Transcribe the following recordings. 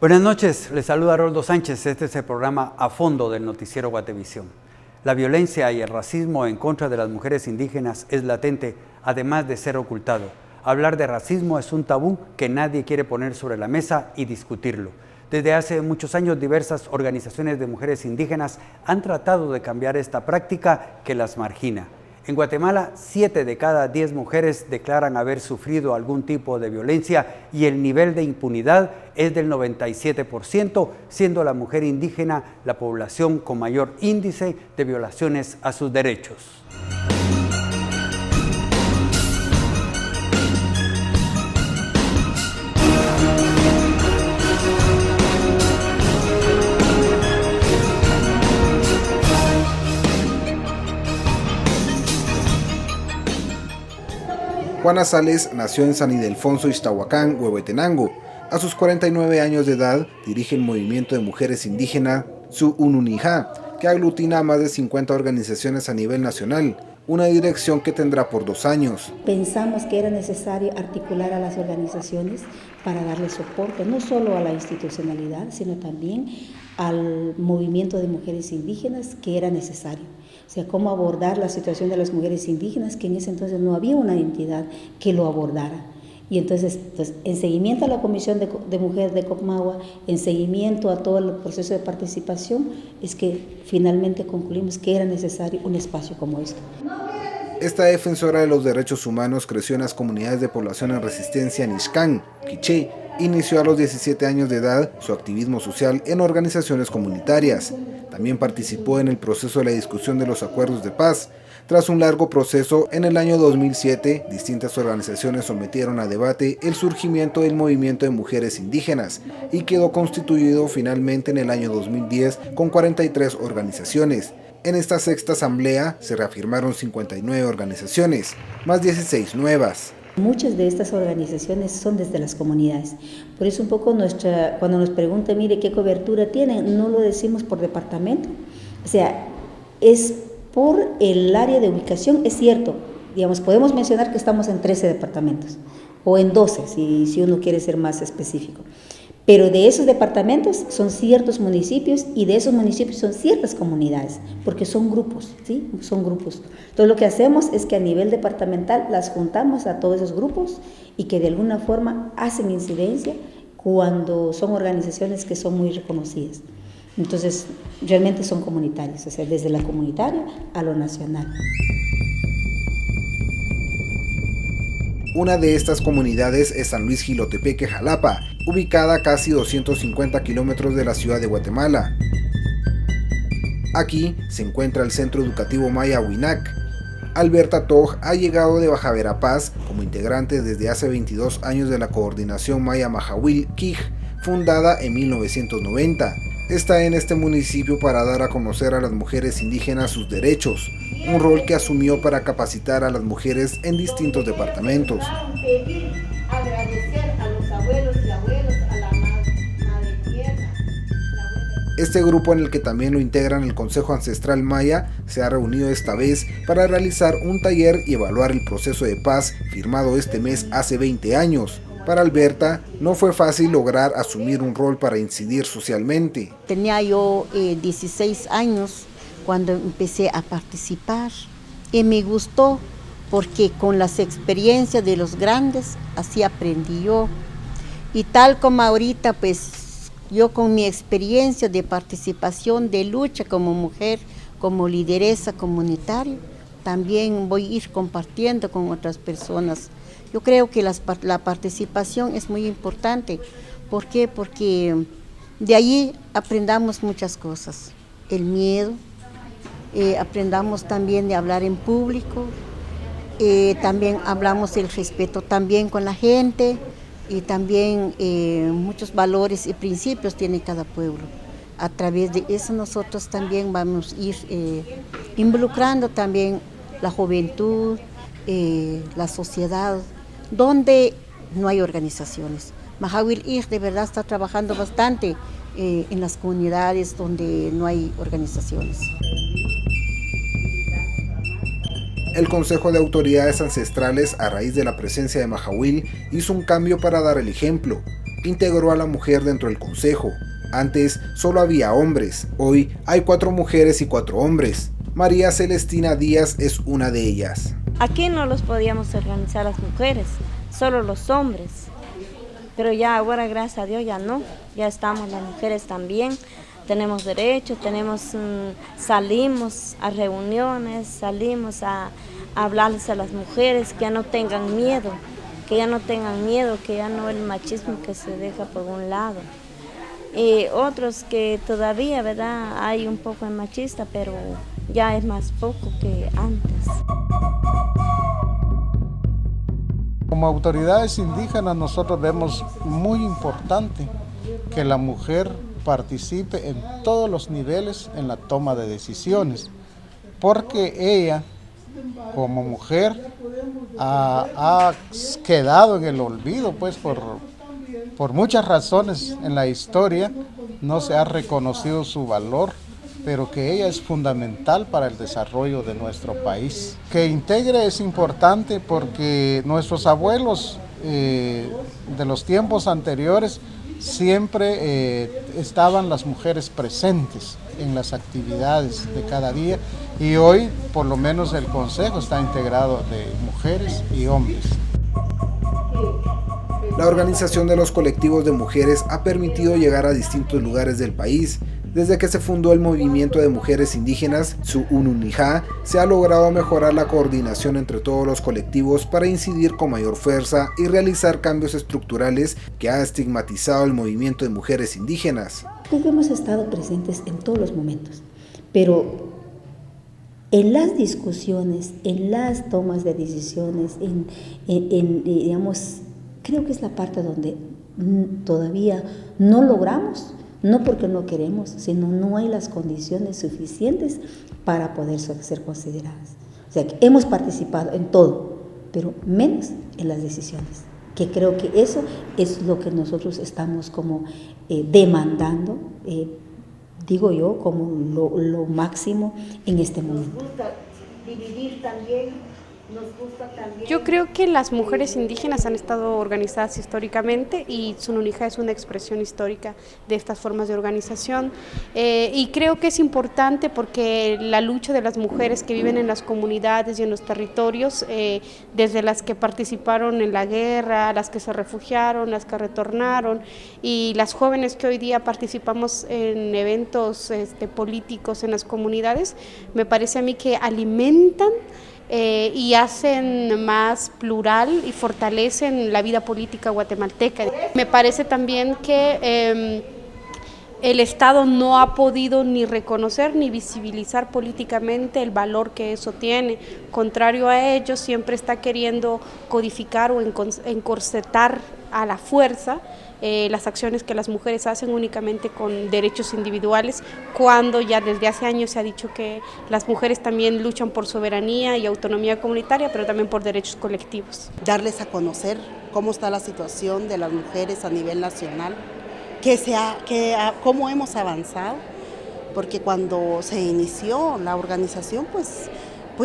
Buenas noches, les saluda Roldo Sánchez. Este es el programa A Fondo del noticiero Guatevisión. La violencia y el racismo en contra de las mujeres indígenas es latente, además de ser ocultado. Hablar de racismo es un tabú que nadie quiere poner sobre la mesa y discutirlo. Desde hace muchos años, diversas organizaciones de mujeres indígenas han tratado de cambiar esta práctica que las margina. En Guatemala, 7 de cada 10 mujeres declaran haber sufrido algún tipo de violencia y el nivel de impunidad es del 97%, siendo la mujer indígena la población con mayor índice de violaciones a sus derechos. Juana Sales nació en San Ildefonso, Ixtahuacán, Huehuetenango. A sus 49 años de edad, dirige el movimiento de mujeres indígenas Tsu'ununijá, que aglutina a más de 50 organizaciones a nivel nacional, una dirección que tendrá por 2 años. Pensamos que era necesario articular a las organizaciones para darle soporte, no solo a la institucionalidad, sino también al movimiento de mujeres indígenas, que era necesario. O sea, cómo abordar la situación de las mujeres indígenas, que en ese entonces no había una entidad que lo abordara. Y entonces en seguimiento a la Comisión de Mujeres de Cocmagua, en seguimiento a todo el proceso de participación, es que finalmente concluimos que era necesario un espacio como este. Esta defensora de los derechos humanos creció en las comunidades de población en resistencia en Ixcán, Quiché. Inició a los 17 años de edad su activismo social en organizaciones comunitarias. También participó en el proceso de la discusión de los acuerdos de paz. Tras un largo proceso, en el año 2007, distintas organizaciones sometieron a debate el surgimiento del movimiento de mujeres indígenas y quedó constituido finalmente en el año 2010 con 43 organizaciones. En esta sexta asamblea se reafirmaron 59 organizaciones, más 16 nuevas. Muchas de estas organizaciones son desde las comunidades. Por eso un poco cuando nos preguntan, mire, ¿qué cobertura tienen? No lo decimos por departamento. O sea, es por el área de ubicación, es cierto. Digamos, podemos mencionar que estamos en 13 departamentos, o en 12, si uno quiere ser más específico. Pero de esos departamentos son ciertos municipios y de esos municipios son ciertas comunidades, porque son grupos, ¿sí? Son grupos. Entonces lo que hacemos es que a nivel departamental las juntamos a todos esos grupos y que de alguna forma hacen incidencia cuando son organizaciones que son muy reconocidas. Entonces realmente son comunitarios, o sea, desde la comunitaria a lo nacional. Una de estas comunidades es San Luis Jilotepeque, Jalapa, ubicada a casi 250 kilómetros de la ciudad de Guatemala. Aquí se encuentra el Centro Educativo Maya Huinac. Alberta Toj ha llegado de Baja Verapaz como integrante desde hace 22 años de la Coordinación Maya Mahahuil Quij, fundada en 1990. Está en este municipio para dar a conocer a las mujeres indígenas sus derechos, un rol que asumió para capacitar a las mujeres en distintos departamentos. Este grupo, en el que también lo integran el Consejo Ancestral Maya, se ha reunido esta vez para realizar un taller y evaluar el proceso de paz firmado este mes hace 20 años. Para Alberta, no fue fácil lograr asumir un rol para incidir socialmente. Tenía yo 16 años cuando empecé a participar y me gustó porque con las experiencias de los grandes así aprendí yo. Y tal como ahorita, pues yo con mi experiencia de participación, de lucha como mujer, como lideresa comunitaria, también voy a ir compartiendo con otras personas. Yo creo que la participación es muy importante. ¿Por qué? Porque de allí aprendamos muchas cosas. El miedo, aprendamos también de hablar en público, también hablamos del respeto también con la gente y también muchos valores y principios tiene cada pueblo. A través de eso nosotros también vamos a ir involucrando también la juventud, la sociedad, donde no hay organizaciones. Mahahuil Quij de verdad está trabajando bastante en las comunidades donde no hay organizaciones. El Consejo de Autoridades Ancestrales, a raíz de la presencia de Mahahuil, hizo un cambio para dar el ejemplo. integró a la mujer dentro del consejo. Antes solo había hombres, hoy hay 4 mujeres y 4 hombres. María Celestina Díaz es una de ellas. Aquí no los podíamos organizar las mujeres, solo los hombres. Pero ya ahora, gracias a Dios, ya no. Ya estamos las mujeres también. Tenemos derechos, salimos a reuniones, salimos a hablarles a las mujeres que ya no tengan miedo, que ya no el machismo que se deja por un lado. Y otros que todavía, ¿verdad? Hay un poco de machista, pero ya es más poco que antes. Como autoridades indígenas nosotros vemos muy importante que la mujer participe en todos los niveles en la toma de decisiones, porque ella como mujer ha quedado en el olvido, pues por muchas razones en la historia no se ha reconocido su valor, pero que ella es fundamental para el desarrollo de nuestro país. Que integre es importante porque nuestros abuelos de los tiempos anteriores siempre estaban las mujeres presentes en las actividades de cada día y hoy por lo menos el consejo está integrado de mujeres y hombres. La organización de los colectivos de mujeres ha permitido llegar a distintos lugares del país. Desde que se fundó el movimiento de mujeres indígenas, su Ununijá, se ha logrado mejorar la coordinación entre todos los colectivos para incidir con mayor fuerza y realizar cambios estructurales que ha estigmatizado el movimiento de mujeres indígenas. Creo que hemos estado presentes en todos los momentos, pero en las discusiones, en las tomas de decisiones, digamos, creo que es la parte donde todavía no logramos. No porque no queremos, sino no hay las condiciones suficientes para poder ser consideradas. O sea, que hemos participado en todo, pero menos en las decisiones. Que creo que eso es lo que nosotros estamos como demandando, digo yo, como lo máximo en este momento. Nos gusta dividir también. Yo creo que las mujeres indígenas han estado organizadas históricamente y Sununija es una expresión histórica de estas formas de organización y creo que es importante porque la lucha de las mujeres que viven en las comunidades y en los territorios, desde las que participaron en la guerra, las que se refugiaron, las que retornaron y las jóvenes que hoy día participamos en eventos políticos en las comunidades, me parece a mí que alimentan y hacen más plural y fortalecen la vida política guatemalteca. Me parece también que el Estado no ha podido ni reconocer ni visibilizar políticamente el valor que eso tiene. Contrario a ello, siempre está queriendo codificar o encorsetar a la fuerza las acciones que las mujeres hacen únicamente con derechos individuales, cuando ya desde hace años se ha dicho que las mujeres también luchan por soberanía y autonomía comunitaria, pero también por derechos colectivos. Darles a conocer cómo está la situación de las mujeres a nivel nacional, cómo hemos avanzado, porque cuando se inició la organización, pues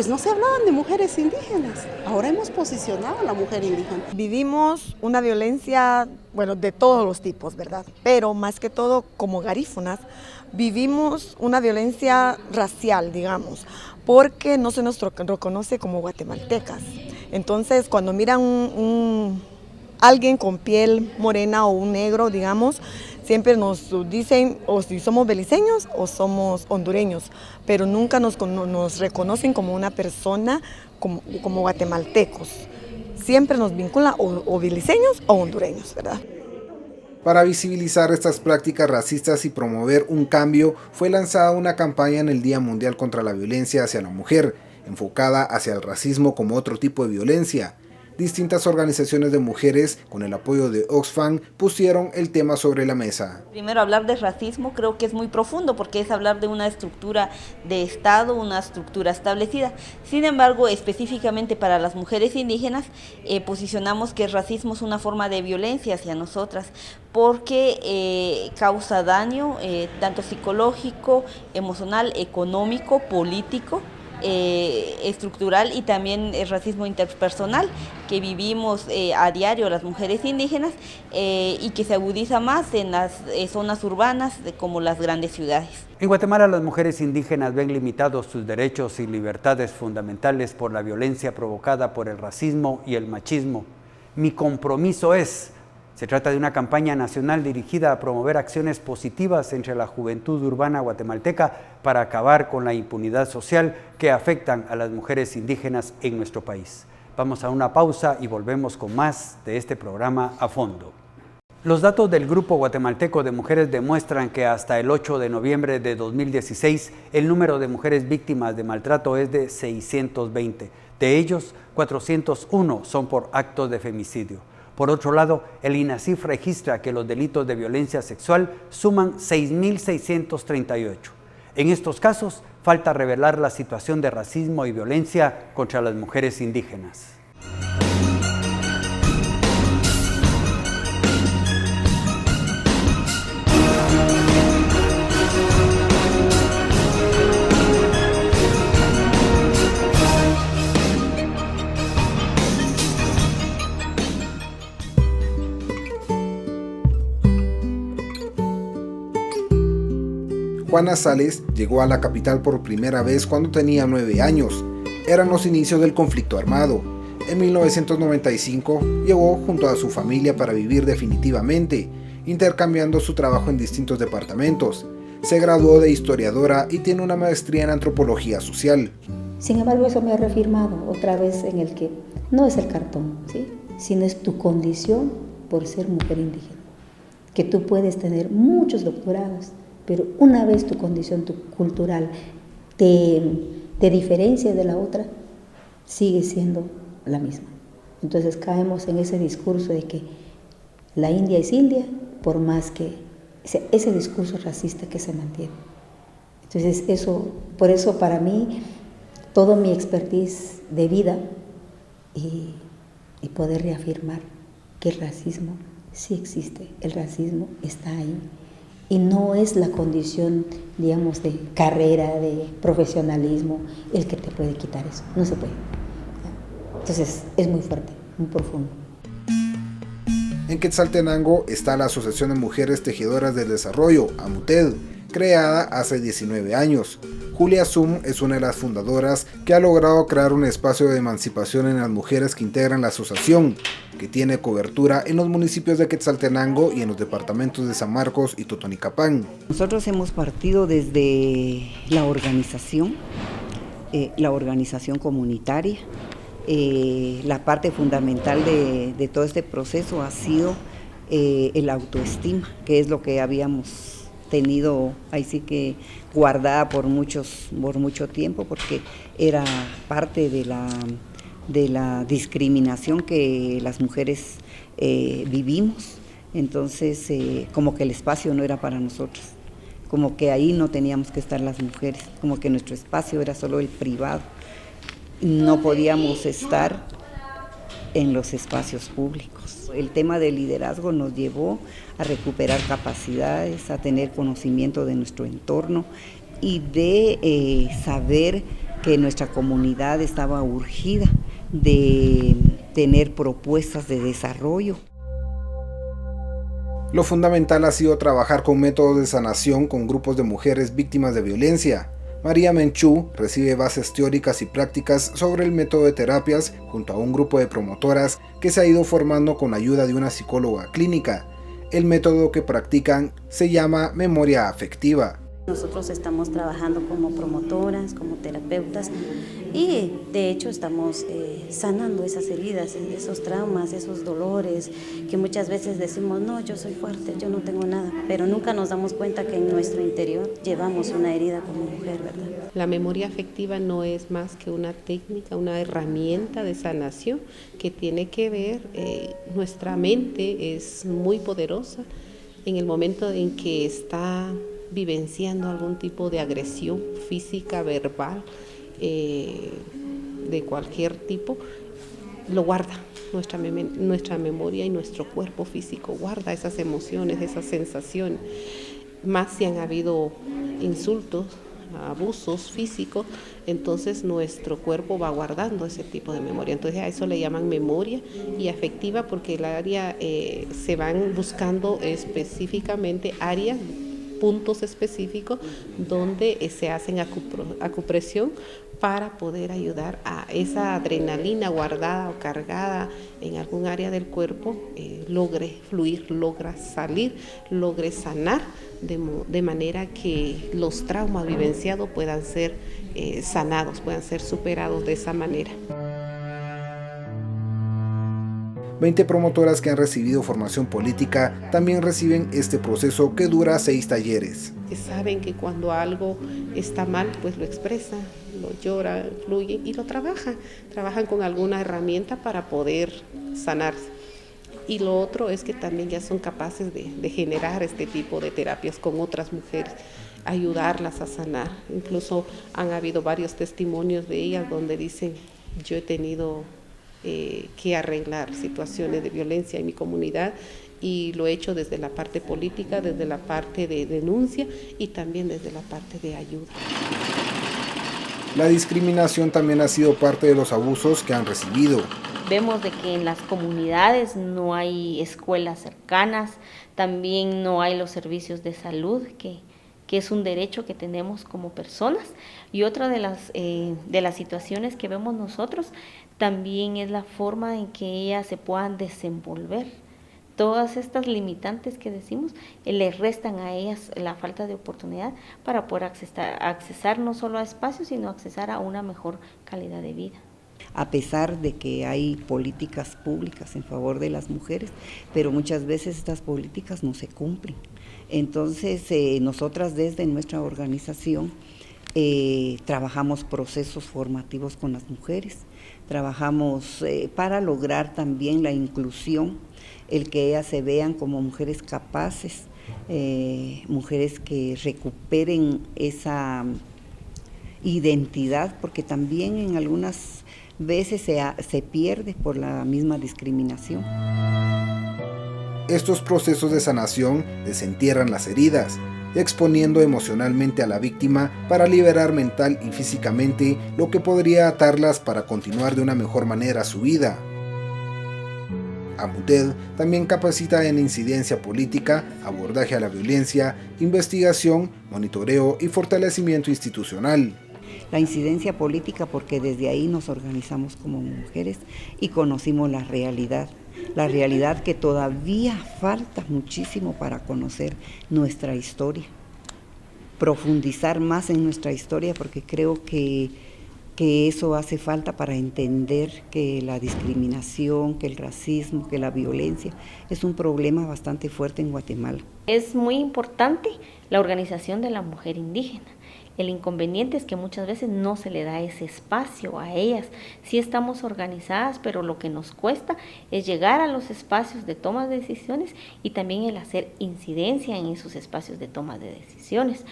no se hablaban de mujeres indígenas. Ahora hemos posicionado a la mujer indígena. Vivimos una violencia, de todos los tipos, ¿verdad? Pero más que todo, como garífunas, vivimos una violencia racial, digamos, porque no se nos reconoce como guatemaltecas. Entonces, cuando miran alguien con piel morena o un negro, digamos, siempre nos dicen o si somos beliceños o somos hondureños, pero nunca nos reconocen como una persona, como guatemaltecos. Siempre nos vinculan o beliceños o hondureños, ¿verdad? Para visibilizar estas prácticas racistas y promover un cambio, fue lanzada una campaña en el Día Mundial contra la Violencia hacia la Mujer, enfocada hacia el racismo como otro tipo de violencia. Distintas organizaciones de mujeres, con el apoyo de Oxfam, pusieron el tema sobre la mesa. Primero, hablar de racismo creo que es muy profundo porque es hablar de una estructura de Estado, una estructura establecida. Sin embargo, específicamente para las mujeres indígenas, posicionamos que el racismo es una forma de violencia hacia nosotras porque causa daño tanto psicológico, emocional, económico, político, estructural y también el racismo interpersonal que vivimos a diario las mujeres indígenas y que se agudiza más en las zonas urbanas como las grandes ciudades. En Guatemala, las mujeres indígenas ven limitados sus derechos y libertades fundamentales por la violencia provocada por el racismo y el machismo. Mi compromiso se trata de una campaña nacional dirigida a promover acciones positivas entre la juventud urbana guatemalteca para acabar con la impunidad social que afectan a las mujeres indígenas en nuestro país. Vamos a una pausa y volvemos con más de este programa a fondo. Los datos del Grupo Guatemalteco de Mujeres demuestran que hasta el 8 de noviembre de 2016 el número de mujeres víctimas de maltrato es de 620. De ellos, 401 son por actos de femicidio. Por otro lado, el INACIF registra que los delitos de violencia sexual suman 6.638. En estos casos, falta revelar la situación de racismo y violencia contra las mujeres indígenas. Juana Sales llegó a la capital por primera vez cuando tenía 9 años. Eran los inicios del conflicto armado. En 1995 llegó junto a su familia para vivir definitivamente, intercambiando su trabajo en distintos departamentos. Se graduó de historiadora y tiene una maestría en antropología social. Sin embargo, eso me ha reafirmado otra vez en el que no es el cartón, ¿sí?, sino es tu condición por ser mujer indígena. Que tú puedes tener muchos doctorados, pero una vez tu condición cultural te diferencia de la otra, sigue siendo la misma. Entonces caemos en ese discurso de que la India es India, por más que ese discurso racista que se mantiene. Entonces por eso para mí, todo mi expertise de vida y poder reafirmar que el racismo sí existe, el racismo está ahí. Y no es la condición, digamos, de carrera, de profesionalismo, el que te puede quitar eso. No se puede. Entonces, es muy fuerte, muy profundo. En Quetzaltenango está la Asociación de Mujeres Tejedoras del Desarrollo, AMUTED, creada hace 19 años. Julia Zum es una de las fundadoras que ha logrado crear un espacio de emancipación en las mujeres que integran la asociación, que tiene cobertura en los municipios de Quetzaltenango y en los departamentos de San Marcos y Totonicapán. Nosotros hemos partido desde la organización comunitaria. La parte fundamental de todo este proceso ha sido el autoestima, que es lo que habíamos tenido ahí sí que guardada por mucho tiempo, porque era parte de la discriminación que las mujeres vivimos. Entonces como que el espacio no era para nosotros, como que ahí no teníamos que estar las mujeres, como que nuestro espacio era solo el privado, no podíamos estar en los espacios públicos. El tema del liderazgo nos llevó a recuperar capacidades, a tener conocimiento de nuestro entorno y de saber que nuestra comunidad estaba urgida de tener propuestas de desarrollo. Lo fundamental ha sido trabajar con métodos de sanación con grupos de mujeres víctimas de violencia. María Menchú recibe bases teóricas y prácticas sobre el método de terapias junto a un grupo de promotoras que se ha ido formando con la ayuda de una psicóloga clínica. El método que practican se llama memoria afectiva. Nosotros estamos trabajando como promotoras, como terapeutas y de hecho estamos sanando esas heridas, esos traumas, esos dolores que muchas veces decimos, no, yo soy fuerte, yo no tengo nada, pero nunca nos damos cuenta que en nuestro interior llevamos una herida como mujer, ¿verdad? La memoria afectiva no es más que una técnica, una herramienta de sanación que tiene que ver, nuestra mente es muy poderosa en el momento en que está vivenciando algún tipo de agresión física, verbal, de cualquier tipo, lo guarda. Nuestra memoria y nuestro cuerpo físico guarda esas emociones, esas sensaciones. Más si han habido insultos, abusos físicos, entonces nuestro cuerpo va guardando ese tipo de memoria. Entonces a eso le llaman memoria y afectiva, porque el área se van buscando específicamente áreas, puntos específicos donde se hacen acupresión para poder ayudar a esa adrenalina guardada o cargada en algún área del cuerpo, logre fluir, logra salir, logre sanar, de manera que los traumas vivenciados puedan ser sanados, puedan ser superados de esa manera. 20 promotoras que han recibido formación política también reciben este proceso que dura 6 talleres. Que saben que cuando algo está mal, pues lo expresan, lo lloran, fluyen y lo trabajan con alguna herramienta para poder sanarse. Y lo otro es que también ya son capaces de generar este tipo de terapias con otras mujeres, ayudarlas a sanar. Incluso han habido varios testimonios de ellas donde dicen: yo he tenido que arreglar situaciones de violencia en mi comunidad, y lo he hecho desde la parte política, desde la parte de denuncia y también desde la parte de ayuda. La discriminación también ha sido parte de los abusos que han recibido. Vemos de que en las comunidades no hay escuelas cercanas, también no hay los servicios de salud, que es un derecho que tenemos como personas. Y otra de las situaciones que vemos nosotros también es la forma en que ellas se puedan desenvolver. Todas estas limitantes que decimos les restan a ellas la falta de oportunidad para poder accesar no solo a espacios, sino accesar a una mejor calidad de vida. A pesar de que hay políticas públicas en favor de las mujeres, pero muchas veces estas políticas no se cumplen. Entonces, nosotras desde nuestra organización trabajamos procesos formativos con las mujeres, trabajamos para lograr también la inclusión, el que ellas se vean como mujeres capaces, mujeres que recuperen esa identidad, porque también en algunas veces se pierde por la misma discriminación. Estos procesos de sanación desentierran las heridas, exponiendo emocionalmente a la víctima para liberar mental y físicamente lo que podría atarlas para continuar de una mejor manera su vida. AMUTED también capacita en incidencia política, abordaje a la violencia, investigación, monitoreo y fortalecimiento institucional. La incidencia política, porque desde ahí nos organizamos como mujeres y conocimos la realidad que todavía falta muchísimo para conocer nuestra historia, profundizar más en nuestra historia, porque creo que eso hace falta para entender que la discriminación, que el racismo, que la violencia es un problema bastante fuerte en Guatemala. Es muy importante la organización de la mujer indígena. El inconveniente es que muchas veces no se le da ese espacio a ellas. Sí estamos organizadas, pero lo que nos cuesta es llegar a los espacios de toma de decisiones y también el hacer incidencia en esos espacios de toma de decisiones.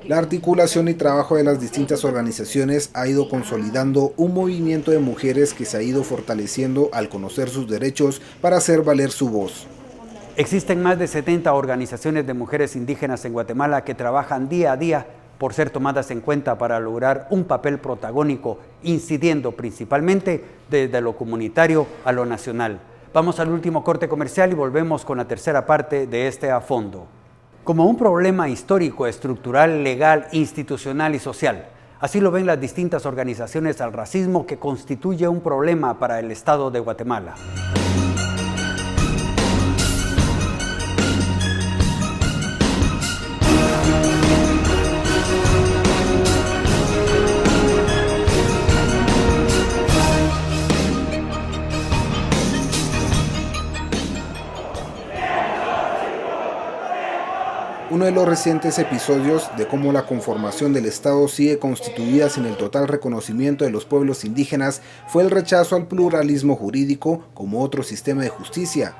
La articulación y trabajo de las distintas organizaciones ha ido consolidando un movimiento de mujeres que se ha ido fortaleciendo al conocer sus derechos para hacer valer su voz. Existen más de 70 organizaciones de mujeres indígenas en Guatemala que trabajan día a día por ser tomadas en cuenta para lograr un papel protagónico, incidiendo principalmente desde lo comunitario a lo nacional. Vamos al último corte comercial y volvemos con la tercera parte de este A Fondo. Como un problema histórico, estructural, legal, institucional y social. Así lo ven las distintas organizaciones al racismo, que constituye un problema para el Estado de Guatemala. Uno de los recientes episodios de cómo la conformación del Estado sigue constituida sin el total reconocimiento de los pueblos indígenas fue el rechazo al pluralismo jurídico como otro sistema de justicia.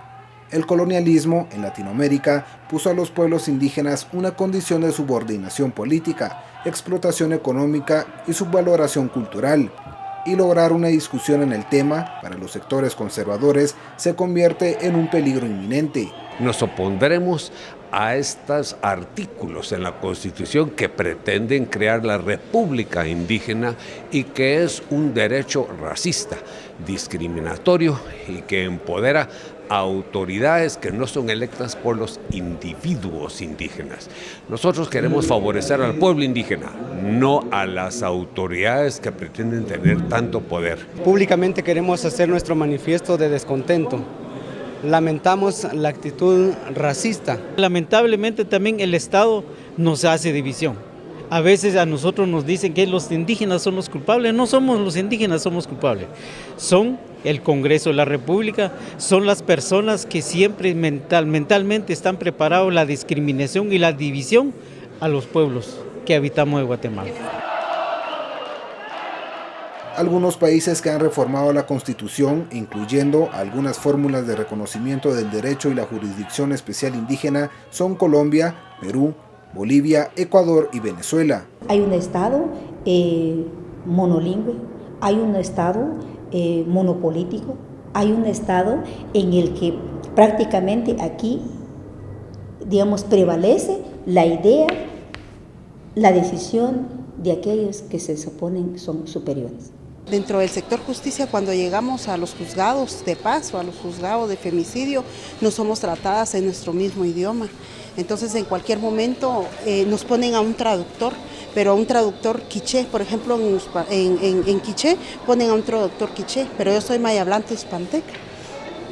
El colonialismo en Latinoamérica puso a los pueblos indígenas una condición de subordinación política, explotación económica y subvaloración cultural. Y lograr una discusión en el tema, para los sectores conservadores, se convierte en un peligro inminente. Nos opondremos a estos artículos en la Constitución que pretenden crear la República Indígena y que es un derecho racista, discriminatorio y que empodera a autoridades que no son electas por los individuos indígenas. Nosotros queremos favorecer al pueblo indígena, no a las autoridades que pretenden tener tanto poder. Públicamente queremos hacer nuestro manifiesto de descontento. Lamentamos la actitud racista. Lamentablemente también el Estado nos hace división. A veces a nosotros nos dicen que los indígenas son los culpables. No somos los indígenas, somos culpables. Son el Congreso de la República, son las personas que siempre mentalmente están preparados la discriminación y la división a los pueblos que habitamos en Guatemala. Algunos países que han reformado la Constitución, incluyendo algunas fórmulas de reconocimiento del derecho y la jurisdicción especial indígena, son Colombia, Perú, Bolivia, Ecuador y Venezuela. Hay un Estado monolingüe, hay un Estado monopolítico, hay un Estado en el que prácticamente aquí, digamos, prevalece la idea, la decisión de aquellos que se suponen son superiores. Dentro del sector justicia, cuando llegamos a los juzgados de paz o a los juzgados de femicidio, no somos tratadas en nuestro mismo idioma. Entonces, en cualquier momento nos ponen a un traductor, pero a un traductor quiché, por ejemplo, en quiché ponen a un traductor quiché, pero yo soy maya hablante hispanteca.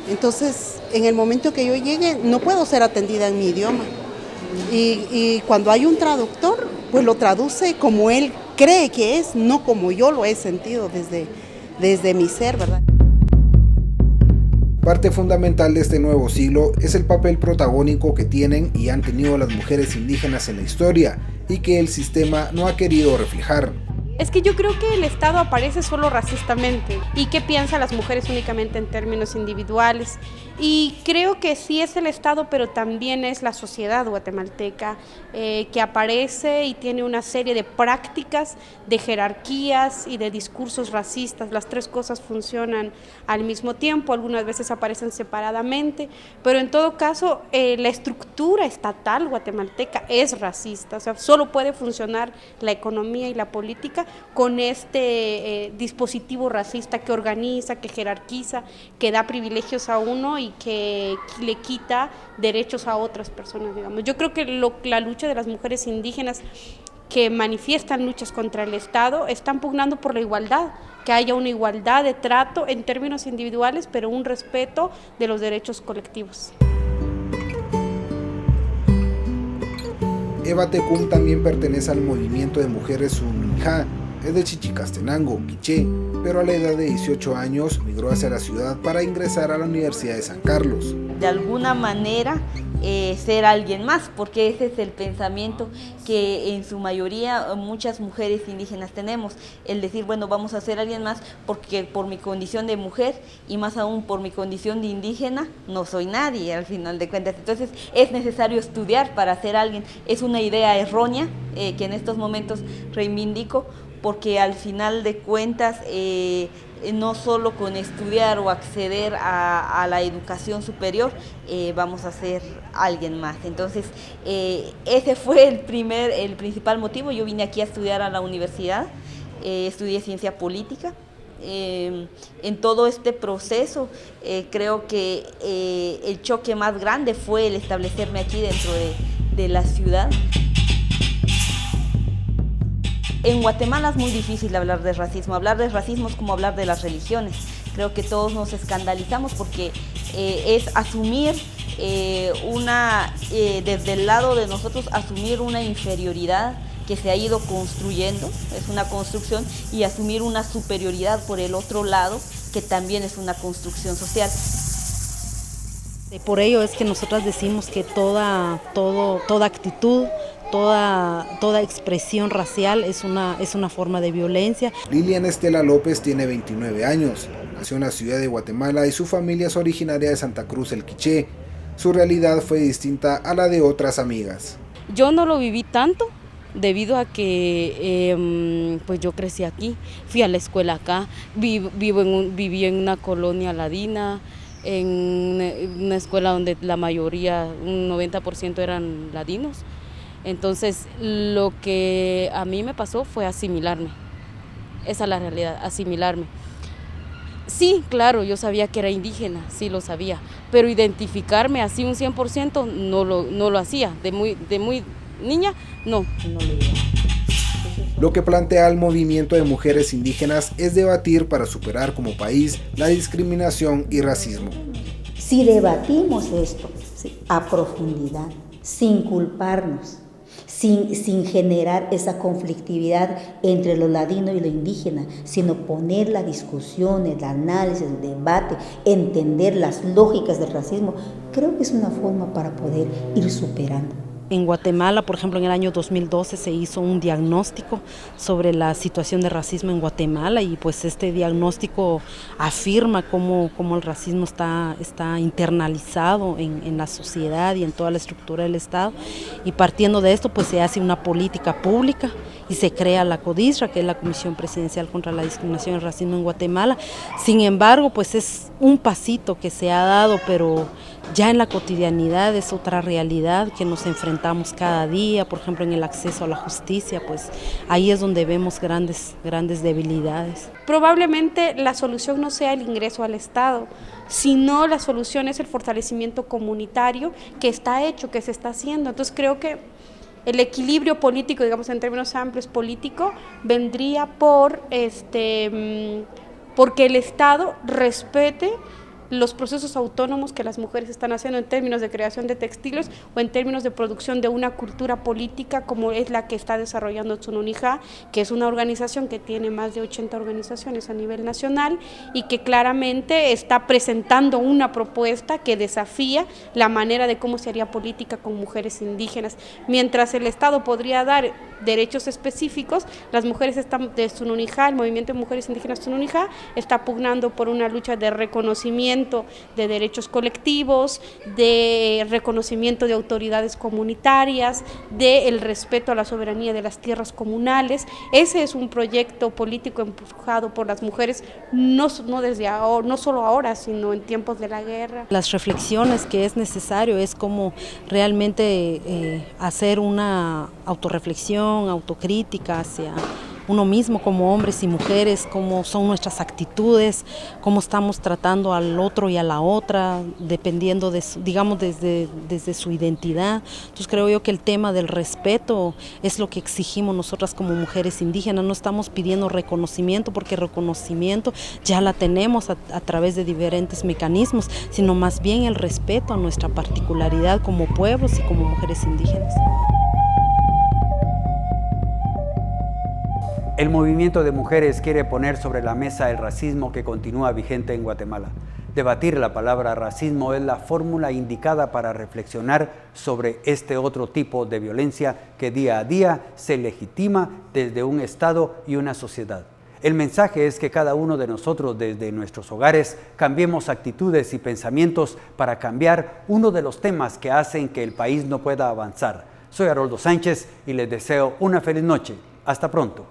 Entonces, en el momento que yo llegue, no puedo ser atendida en mi idioma. Y cuando hay un traductor, pues lo traduce como él cree que es, no como yo lo he sentido desde mi ser, ¿verdad? Parte fundamental de este nuevo siglo es el papel protagónico que tienen y han tenido las mujeres indígenas en la historia y que el sistema no ha querido reflejar. Es que yo creo que el Estado aparece solo racistamente y que piensa las mujeres únicamente en términos individuales. Y creo que sí es el Estado, pero también es la sociedad guatemalteca que aparece y tiene una serie de prácticas, de jerarquías y de discursos racistas. Las tres cosas funcionan al mismo tiempo, algunas veces aparecen separadamente, pero en todo caso la estructura estatal guatemalteca es racista. O sea, solo puede funcionar la economía y la política con este dispositivo racista que organiza, que jerarquiza, que da privilegios a uno y que le quita derechos a otras personas, digamos. Yo creo que la lucha de las mujeres indígenas que manifiestan luchas contra el Estado están pugnando por la igualdad, que haya una igualdad de trato en términos individuales, pero un respeto de los derechos colectivos. Eva Tecum también pertenece al movimiento de mujeres Sunja, es de Chichicastenango, quiché, pero a la edad de 18 años migró hacia la ciudad para ingresar a la Universidad de San Carlos. De alguna manera ser alguien más, porque ese es el pensamiento que en su mayoría muchas mujeres indígenas tenemos, el decir, bueno, vamos a ser alguien más porque por mi condición de mujer y más aún por mi condición de indígena no soy nadie al final de cuentas. Entonces es necesario estudiar para ser alguien. Es una idea errónea que en estos momentos reivindico, porque al final de cuentas no solo con estudiar o acceder a la educación superior vamos a ser alguien más. Entonces ese fue el principal motivo. Yo vine aquí a estudiar a la universidad, estudié ciencia política. En todo este proceso creo que el choque más grande fue el establecerme aquí dentro de la ciudad. En Guatemala es muy difícil hablar de racismo. Hablar de racismo es como hablar de las religiones. Creo que todos nos escandalizamos porque es asumir desde el lado de nosotros, asumir una inferioridad que se ha ido construyendo, es una construcción, y asumir una superioridad por el otro lado, que también es una construcción social. Por ello es que nosotras decimos que toda actitud, toda expresión racial es una forma de violencia. Lilian Estela López tiene 29 años, nació en la ciudad de Guatemala y su familia es originaria de Santa Cruz el Quiché. Su realidad fue distinta a la de otras amigas. Yo no lo viví tanto debido a que pues yo crecí aquí, fui a la escuela acá, viví en una colonia ladina. en una escuela donde la mayoría, un 90% eran ladinos. Entonces, lo que a mí me pasó fue asimilarme. Esa es la realidad, asimilarme. Sí, claro, yo sabía que era indígena, sí lo sabía, pero identificarme así un 100% no lo hacía. De muy niña, no lo iba. Lo que plantea el movimiento de mujeres indígenas es debatir para superar como país la discriminación y racismo. Si debatimos esto a profundidad, sin culparnos, sin generar esa conflictividad entre lo ladino y lo indígena, sino poner la discusión, el análisis, el debate, entender las lógicas del racismo, creo que es una forma para poder ir superando. En Guatemala, por ejemplo, en el año 2012 se hizo un diagnóstico sobre la situación de racismo en Guatemala y pues este diagnóstico afirma cómo el racismo está internalizado en la sociedad y en toda la estructura del Estado, y partiendo de esto pues se hace una política pública y se crea la CODISRA, que es la Comisión Presidencial contra la Discriminación y el Racismo en Guatemala. Sin embargo, pues es un pasito que se ha dado, pero ya en la cotidianidad es otra realidad que nos enfrentamos cada día. Por ejemplo, en el acceso a la justicia, pues ahí es donde vemos grandes debilidades. Probablemente la solución no sea el ingreso al Estado, sino la solución es el fortalecimiento comunitario que está hecho, que se está haciendo. Entonces creo que el equilibrio político, digamos en términos amplios político, vendría porque el Estado respete los procesos autónomos que las mujeres están haciendo en términos de creación de textiles o en términos de producción de una cultura política como es la que está desarrollando Tsununijá, que es una organización que tiene más de 80 organizaciones a nivel nacional y que claramente está presentando una propuesta que desafía la manera de cómo se haría política con mujeres indígenas. Mientras el Estado podría dar derechos específicos, las mujeres de Tsununijá, el movimiento de mujeres indígenas Tsununijá, está pugnando por una lucha de reconocimiento de derechos colectivos, de reconocimiento de autoridades comunitarias, del respeto a la soberanía de las tierras comunales. Ese es un proyecto político empujado por las mujeres, no desde ahora, no solo ahora, sino en tiempos de la guerra. Las reflexiones que es necesario es como realmente hacer una autorreflexión, autocrítica hacia uno mismo como hombres y mujeres, cómo son nuestras actitudes, cómo estamos tratando al otro y a la otra, dependiendo de desde su identidad. Entonces creo yo que el tema del respeto es lo que exigimos nosotras como mujeres indígenas. No estamos pidiendo reconocimiento porque reconocimiento ya la tenemos a través de diferentes mecanismos, sino más bien el respeto a nuestra particularidad como pueblos y como mujeres indígenas. El movimiento de mujeres quiere poner sobre la mesa el racismo que continúa vigente en Guatemala. Debatir la palabra racismo es la fórmula indicada para reflexionar sobre este otro tipo de violencia que día a día se legitima desde un Estado y una sociedad. El mensaje es que cada uno de nosotros desde nuestros hogares cambiemos actitudes y pensamientos para cambiar uno de los temas que hacen que el país no pueda avanzar. Soy Haroldo Sánchez y les deseo una feliz noche. Hasta pronto.